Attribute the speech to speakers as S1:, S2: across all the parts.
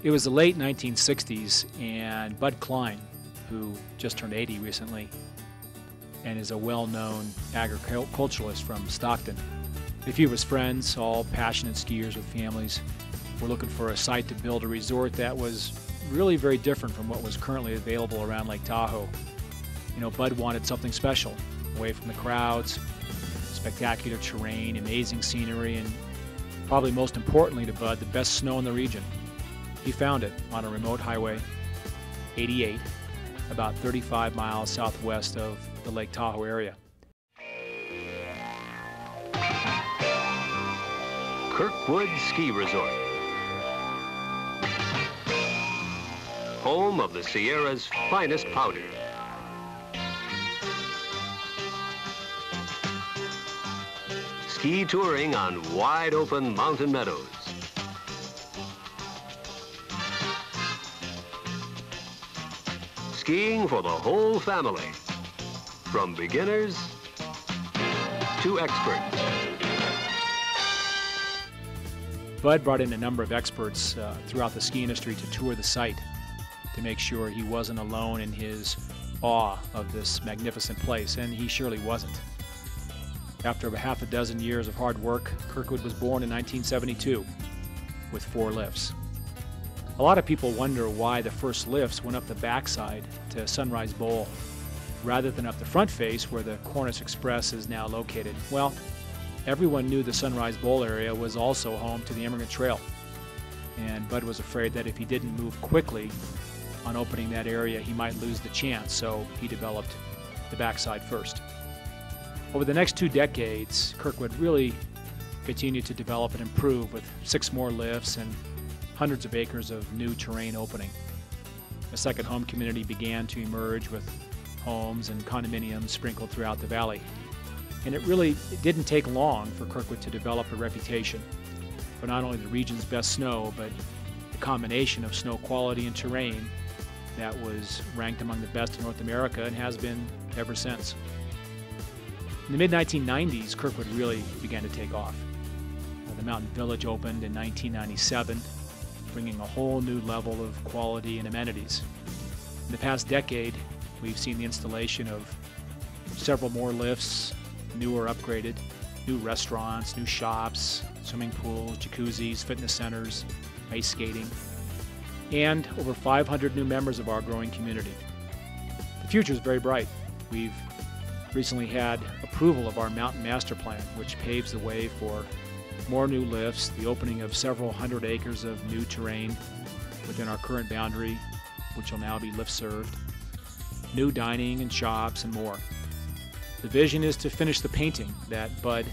S1: It was the late 1960s, and Bud Klein, who just turned 80 recently and is a well-known agriculturalist from Stockton. A few of his friends, all passionate skiers with families, were looking for a site to build a resort that was really very different from what was currently available around Lake Tahoe. You know, Bud wanted something special, away from the crowds, spectacular terrain, amazing scenery, and probably most importantly to Bud, the best snow in the region. He found it on a remote highway, 88, about 35 miles southwest of the Lake Tahoe area.
S2: Kirkwood Ski Resort, home of the Sierra's finest powder. Ski touring on wide open mountain meadows. Skiing for the whole family, from beginners to experts.
S1: Bud brought in a number of experts throughout the ski industry to tour the site to make sure he wasn't alone in his awe of this magnificent place, and he surely wasn't. After about half a dozen years of hard work, Kirkwood was born in 1972 with 4 lifts. A lot of people wonder why the first lifts went up the backside to Sunrise Bowl rather than up the front face where the Cornice Express is now located. Well, everyone knew the Sunrise Bowl area was also home to the Immigrant Trail, and Bud was afraid that if he didn't move quickly on opening that area, he might lose the chance, so he developed the backside first. Over the next 2 decades, Kirkwood really continued to develop and improve with 6 more lifts and hundreds of acres of new terrain opening. A second home community began to emerge with homes and condominiums sprinkled throughout the valley. And it didn't take long for Kirkwood to develop a reputation for not only the region's best snow, but the combination of snow quality and terrain that was ranked among the best in North America and has been ever since. In the mid-1990s, Kirkwood really began to take off. The Mountain Village opened in 1997, bringing a whole new level of quality and amenities. In the past decade, we've seen the installation of several more lifts, new or upgraded, new restaurants, new shops, swimming pools, jacuzzis, fitness centers, ice skating, and over 500 new members of our growing community. The future is very bright. We've recently had approval of our Mountain Master Plan, which paves the way for more new lifts, the opening of several hundred acres of new terrain within our current boundary, which will now be lift served, new dining and shops, and more. The vision is to finish the painting that Bud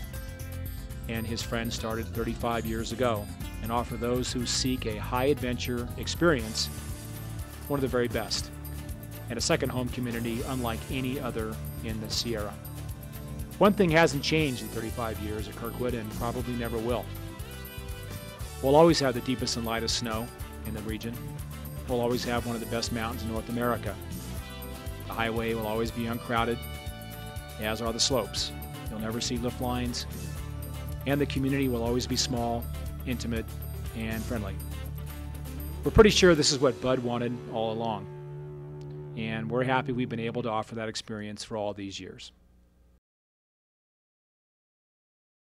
S1: and his friends started 35 years ago and offer those who seek a high adventure experience one of the very best, and a second home community unlike any other in the Sierra. One thing hasn't changed in 35 years at Kirkwood, and probably never will. We'll always have the deepest and lightest snow in the region. We'll always have one of the best mountains in North America. The highway will always be uncrowded, as are the slopes. You'll never see lift lines, and the community will always be small, intimate, and friendly. We're pretty sure this is what Bud wanted all along, and we're happy we've been able to offer that experience for all these years.